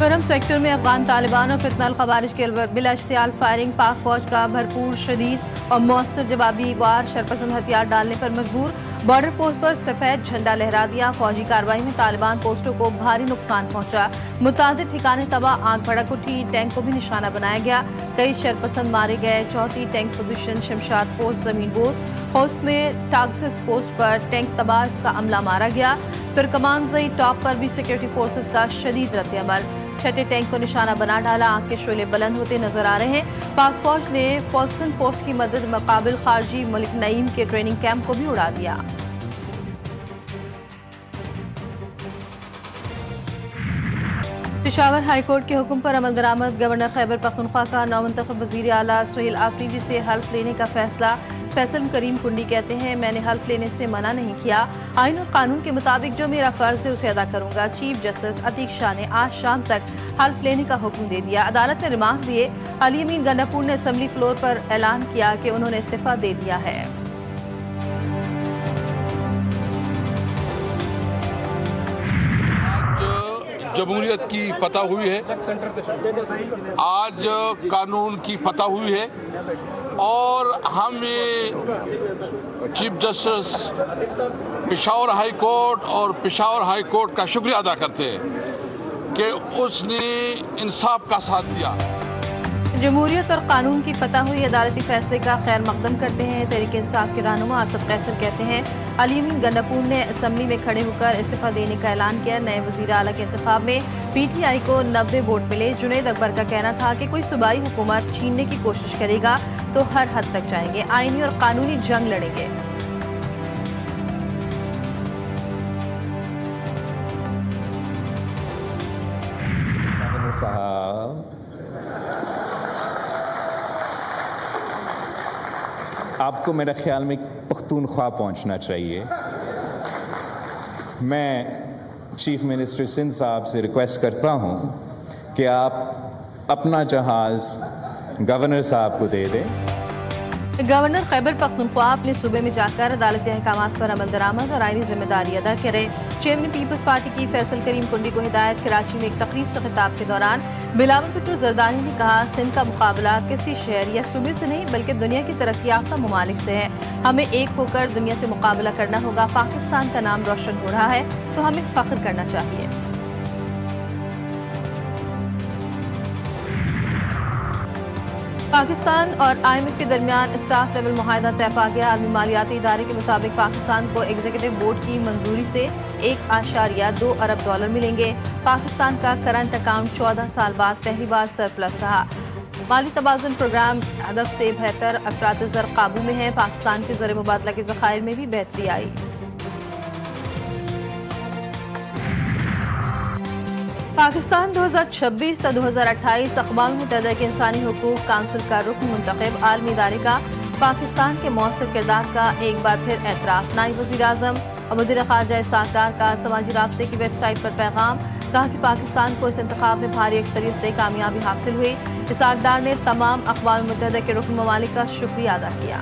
गरम सेक्टर में अफगान तालिबान और फितनल खवारिज के बिला इश्तियाल फायरिंग, पाक फौज का भरपूर शदीद और मौसर जवाबी वार, शरपसंद हथियार डालने पर मजबूर। बॉर्डर पोस्ट पर सफेद झंडा लहरा दिया। फौजी कार्रवाई में तालिबान पोस्टों को भारी नुकसान पहुंचा। मुतादिद ठिकाने तबाह, आग भड़क उठी। टैंक को भी निशाना बनाया गया। कई शरपसंद मारे गए। चौथी टैंक पोजीशन शमशाद पोस्ट जमीन बोस पोस्ट में टाक्सिस पोस्ट पर टैंक तबाह, इसका अमला मारा गया। तुर्कमान जई टॉप पर भी सिक्योरिटी फोर्सेस का शदीद रद्द-ए-अमल। छठे टैंक को निशाना बना डाला। आग के शोले बुलंद होते नजर आ रहे हैं। पाक फौज ने फॉल्सन पोस्ट की मदद मुकाबिल खारजी मलिक नईम के ट्रेनिंग कैंप को भी उड़ा दिया। पेशावर हाई कोर्ट के हुक्म पर अमल दरामद। गवर्नर खैबर पख्तूनख्वा का नौमंतखब वज़ीर आला सुहेल आफरीदी से हल्फ लेने का फैसला। फैसल करीम कुंडी कहते हैं, मैंने हल्फ लेने से मना नहीं किया। आइन और कानून के मुताबिक जो मेरा फर्ज है उसे अदा करूंगा। चीफ जस्टिस अतीक शाह ने आज शाम तक हल्फ लेने का हुक्म दे दिया। अदालत ने रिमांड दिए। अली अमीन गंडापुर ने असेंबली फ्लोर पर ऐलान किया कि उन्होंने इस्तीफा दे दिया है। जमहूरियत की फतह हुई है, आज कानून की फतह हुई है और हम ये chief justice Peshawar high court और पेशावर हाई कोर्ट का शुक्रिया अदा करते हैं कि उसने इंसाफ का साथ दिया। जमहूरियत और कानून की फतह हुई। अदालती फैसले का खैर मकदम करते हैं। तहरीक इंसाफ के रहनुमा असद कैसर कहते हैं, अली अमीन गंडापुर ने असेंबली में खड़े होकर इस्तीफा देने का ऐलान किया। नए वजीर आला के इंतखाब में पीटीआई को 90 वोट मिले। जुनैद अकबर का कहना था कि कोई सूबाई हुकूमत छीनने की कोशिश करेगा तो हर हद तक जाएंगे, आईनी और कानूनी जंग लड़ेंगे। आपको मेरे ख्याल में पख्तूनख्वा पहुंचना चाहिए। मैं चीफ मिनिस्टर सिंध साहब से रिक्वेस्ट करता हूं कि आप अपना जहाज गवर्नर साहब को दे दें। गवर्नर खैबर पख्तूनख्वा अपने सूबे में जाकर अदालती अहकामात पर अमल दरामद और आईनी जिम्मेदारी अदा करे। चेयरमैन पीपल्स पार्टी की फैसल करीम कुंडी को हिदायत। कराची में एक तकरीब से खिताब के दौरान बिलावल भुट्टो जरदारी ने कहा, सिंध का मुकाबला किसी शहर या सूबे से नहीं बल्कि दुनिया की तरक्की याफ्ता ममालिक से है। हमें एक होकर दुनिया से मुकाबला करना होगा। पाकिस्तान का नाम रोशन हो रहा है तो हमें फख्र करना चाहिए। पाकिस्तान और IMF के दरमियान स्टाफ लेवल मुआहदा तय पा गया। आलमी मालियाती इदारे के मुताबिक पाकिस्तान को एग्जीक्यूटिव बोर्ड की मंजूरी से $1.2 अरब मिलेंगे। पाकिस्तान का करंट अकाउंट 14 साल बाद पहली बार सरप्लस रहा। माली तबादुल प्रोग्राम हदफ से बेहतर अफरात ज़र काबू में है। पाकिस्तान के ज़र मुबादला के ज़खायर में भी बेहतरी आई। पाकिस्तान 2026 ta 2028 अक़वाम मुत्तहिदा के इंसानी हुकूक काउंसिल का रुकन मुंतखब। आलमी इदारे का पाकिस्तान के मौसर किरदार का एक बार फिर एतराफ़। नायब वज़ीर आज़म और वज़ीर ख़ारजा साकार का समाजी राब्ते की वेबसाइट पर पैगाम। कहा कि पाकिस्तान को इस इंतखाब में भारी अक्सरियत से कामयाबी हासिल हुई। इसाकदार ने तमाम अक़वाम मुत्तहिदा के रुकन ममालिक का शुक्रिया अदा किया।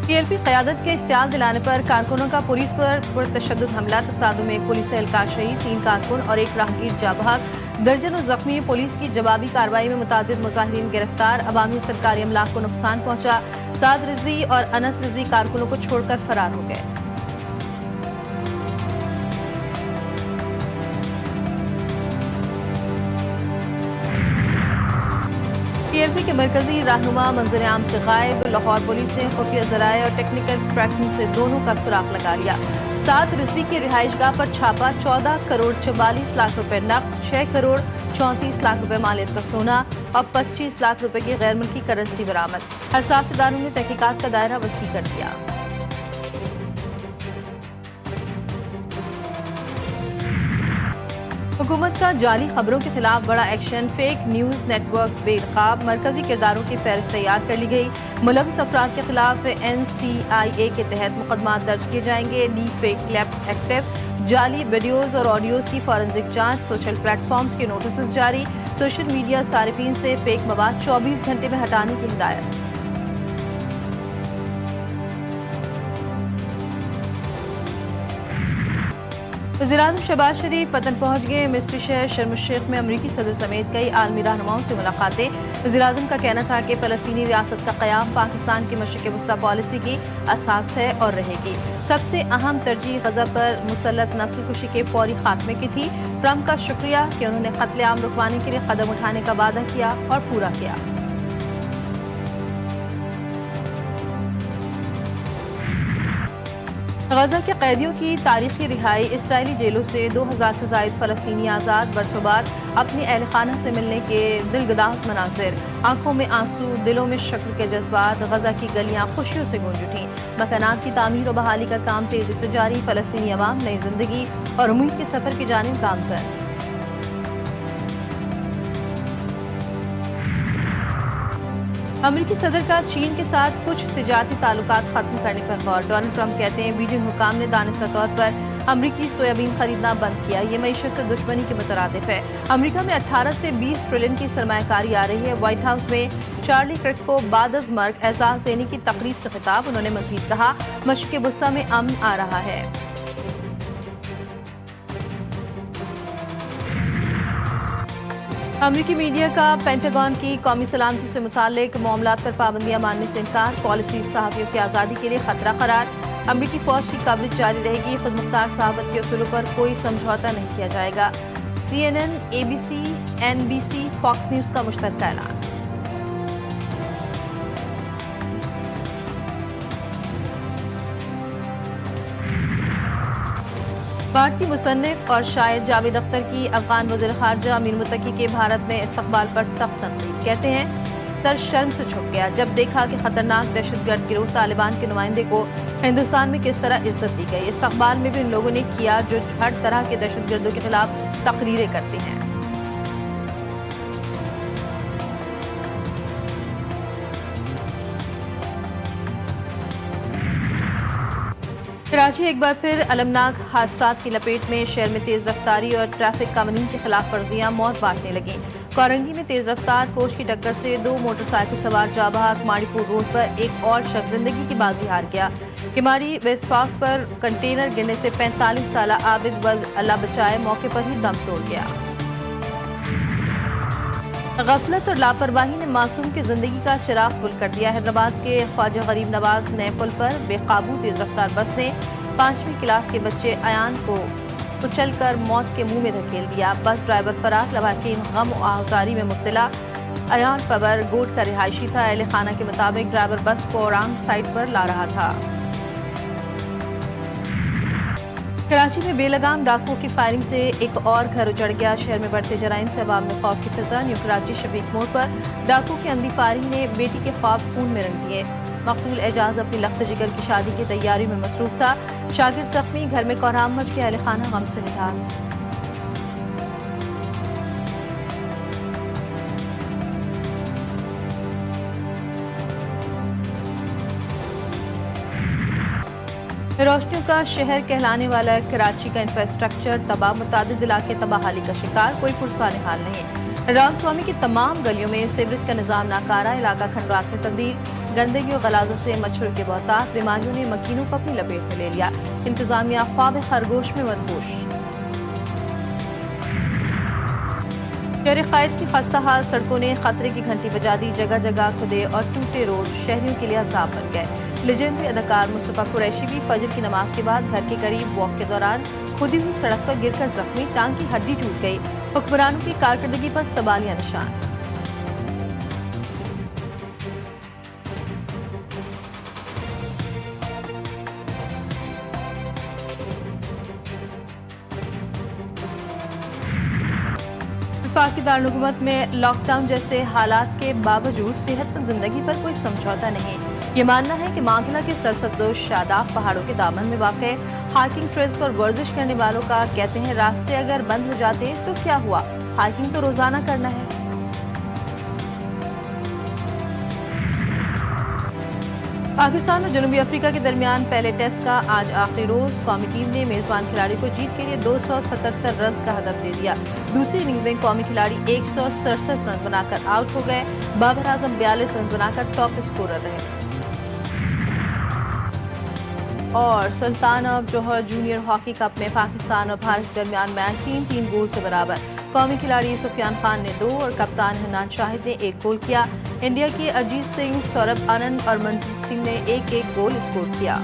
PLP क़यादत के इश्तियाल दिलाने पर कारकुनों का पुलिस पर पुरतशद्दुद हमला। तसादुम में एक पुलिस एहलकार शहीद, 3 कारकुन और 1 राहगीर जाँ बहक। दर्जनों जख्मी। पुलिस की जवाबी कार्रवाई में मुतादिद मुजाहिरीन गिरफ्तार। अवामी और सरकारी अमलाक को नुकसान पहुंचा। साद रिजवी और अनस रिजवी कारकुनों को छोड़कर फरार हो गए। PLP के मरकजी रहनुमा मंजर आम से गायब। लाहौर पुलिस ने खुफिया ज़राए और टेक्निकल ट्रैकिंग से दोनों का सुराग लगा लिया। साद रिजवी की रिहाइशगाह पर छापा। 14 करोड़ 44 लाख रुपए नकद, 6 करोड़ 34 लाख रुपए मालियत का सोना और 25 लाख रुपए की गैर मुल्की करेंसी बरामद। हसास इदारों ने तहकीकात का दायरा वसी कर दिया। हुकूमत का जाली खबरों के खिलाफ बड़ा एक्शन। फेक न्यूज़ नेटवर्क बेनकाब। मरकजी किरदारों की फहरिस्त तैयार कर ली गई। मुलविस अफराद के खिलाफ NCIA के तहत मुकदमा दर्ज किए जाएंगे। D fake lab active. जाली वीडियोज़ और ऑडियोज़ की फॉरेंसिक जांच। सोशल प्लेटफॉर्म्स के नोटिस जारी। सोशल मीडिया सारिफीन से फेक मवाद 24 घंटे में हटाने की हिदायत। वज़ीर-ए-आज़म शहबाज शरीफ वतन पहुंच गए। मिस्री शहर शर्म el-शेख में अमरीकी सदर समेत कई आलमी रहनुमाओं से मुलाकातें। वज़ीर-ए-आज़म का कहना था कि फ़लस्तीनी रियासत का क़याम पाकिस्तान की मशरिक़ वस्ता पॉलिसी की असास है और रहेगी। सबसे अहम तरजीह गज़ा पर मुसल्लत नस्ल कुशी के फौरी खात्मे की थी। ट्रंप का शुक्रिया कि उन्होंने क़त्ल-ए-आम रुकवाने के लिए कदम उठाने का वादा किया और पूरा किया। गजा के कैदियों की तारीखी रिहाई। इसराइली जेलों से 2000 से ज़ायद फ़लस्तीनी आज़ाद। बरसों बाद अपने अहल खाना से मिलने के दिलगदाज़ मनाज़िर। आंखों में आंसू, दिलों में शक्र के जज्बात। गजा की गलियां खुशियों से गूंज उठीं। मकानात की तामीर और बहाली का काम तेजी से जारी। फ़लस्तीनी अवाम नई जिंदगी और उम्मीद के सफ़र की जानिब गामज़न। अमरीकी सदर का चीन के साथ कुछ तिजारती ताल्लुकात खत्म करने पर गौर। डोनाल्ड ट्रंप कहते हैं बीजिंग हुकाम ने दानिस्ता तौर पर अमरीकी सोयाबीन खरीदना बंद किया। ये मईशत दुश्मनी के मुतरादिफ है। अमरीका में 18 से 20 ट्रिलियन की सरमायाकारी आ रही है। व्हाइट हाउस में चार्ली क्रिक को बादज मर्ग एजाज देने की तकरीब से खिताब। उन्होंने मजीद कहा मशरिक़ वस्ता में अमन आ रहा है। अमरीकी मीडिया का पेंटागन की कौमी सलामती से मुतालिक मामलात पर पाबंदियां मानने से इनकार। पॉलिसी सहाफ़ियों की आज़ादी के लिए खतरा करार। अमरीकी फौज की कवरेज जारी रहेगी। खुद मुख्तार सहाफ़त के उसूलों पर कोई समझौता नहीं किया जाएगा। CNN, ABC, NBC, Fox News का मुश्तरका ऐलान। भारतीय मुसन्निफ और शायर जावेद अख्तर की अफगान वज़ीर ख़ारजा अमीर मुत्तकी के भारत में इस्तक़बाल पर सख्त तनक़ीद। कहते हैं सर शर्म से झुक गया जब देखा कि खतरनाक दहशतगर्द गिरोह तालिबान के नुमाइंदे को हिंदुस्तान में किस तरह इज्जत दी गई। इस्तक़बाल में भी उन लोगों ने किया जो हर तरह के दहशतगर्दों के खिलाफ तकरीरें करते हैं। कराची एक बार फिर अलमनाक हादसात की लपेट में। शहर में तेज रफ्तारी और ट्रैफिक कानून की खिलाफ वर्जियां मौत बांटने लगी। कोरंगी में तेज रफ्तार कोच की टक्कर से 2 मोटरसाइकिल सवार जाबाक। माड़ीपुर रोड पर एक और शख्स जिंदगी की बाजी हार गया। किमारी वेस्ट पार्क पर कंटेनर गिरने से 45 साला आबिद वज अल्लाह बचाए मौके पर ही दम तोड़ गया। गफलत और लापरवाही ने मासूम की जिंदगी का चिराग गुल कर दिया। हैदराबाद के ख्वाजा गरीब नवाज नए पुल पर बेकाबू तेज रफ्तार बस ने 5वीं क्लास के बच्चे अयान को कुचलकर मौत के मुंह में धकेल दिया। बस ड्राइवर फरार। लवाकिन गम और आहुजारी में मुब्तला। अयान पबर गोट का रिहायशी था। अहले खाना के मुताबिक ड्राइवर बस को औरांग साइड पर ला रहा था। कराची में बेलगाम डाकुओं की फायरिंग से एक और घर उजड़ गया। शहर में बढ़ते जराइम से अवाम में खौफ की फिजा। न्यू कराची शफीक मोड़ पर डाकुओं की अंधी फायरिंग ने बेटी के ख्वाब खून में रंग दिए। मकतूल एजाज अपनी लख्त जिगर की शादी की तैयारी में मसरूफ था। शागिर्द जख्मी। घर में कोहराम मच गया। अहले खाना गम से निढाल। रोशनियों का शहर कहलाने वाला कराची का इंफ्रास्ट्रक्चर तबाह। मुतादिद इलाके तबाहाली का शिकार। कोई पुरसाने हाल नहीं। रामस्वामी की तमाम गलियों में सीवरेज का निजाम नाकारा। इलाका खंडरात में तब्दील। गंदगी और गलाजत से मच्छरों के बहुतात। बीमारियों ने मकीनों को अपनी लपेट में ले लिया। इंतजामिया ख्वाब खरगोश में मदहोश। शहर कायद की खस्ता हाल सड़कों ने खतरे की घंटी बजा दी। जगह जगह खुदे और टूटे रोड शहरियों के लिए अजाब बन गए। लेजेंडरी अदाकार मुस्तफा कुरैशी भी फजर की नमाज के बाद घर के करीब वॉक के दौरान खुदी हुई सड़क पर गिरकर जख्मी। टांग की हड्डी टूट गई। हुक्मरानों की कारकर्दगी पर सवालिया निशान। वफाकी दारुल-हुकूमत में लॉकडाउन जैसे हालात के बावजूद सेहतमंद जिंदगी पर कोई समझौता नहीं। ये मानना है कि मांगला के सरसब्ज़ शादाब पहाड़ों के दामन में वाक़ हाइकिंग ट्रेल्स पर वर्जिश करने वालों का कहते हैं रास्ते अगर बंद हो जाते तो क्या हुआ, हाइकिंग तो रोजाना करना है। पाकिस्तान और जनूबी अफ्रीका के दरमियान पहले टेस्ट का आज आखिरी रोज। कौमी टीम ने मेजबान खिलाड़ी को जीत के लिए 277 रन का हदफ दे दिया। दूसरी इनिंग्स में कौमी खिलाड़ी 167 रन बनाकर आउट हो गए। बाबर आजम 42 रन बनाकर टॉप स्कोरर रहे। اور Sultan of Johor junior hockey cup میں پاکستان اور بھارت کے درمیان میچ 3-3 گول سے برابر. قومی کھلاڑی سفیان خان نے 2 اور کپتان حنان شاہد نے 1 گول کیا. انڈیا کے اجیت سنگھ، سوربھ آنند اور منجیت سنگھ نے 1-1 گول اسکور کیا.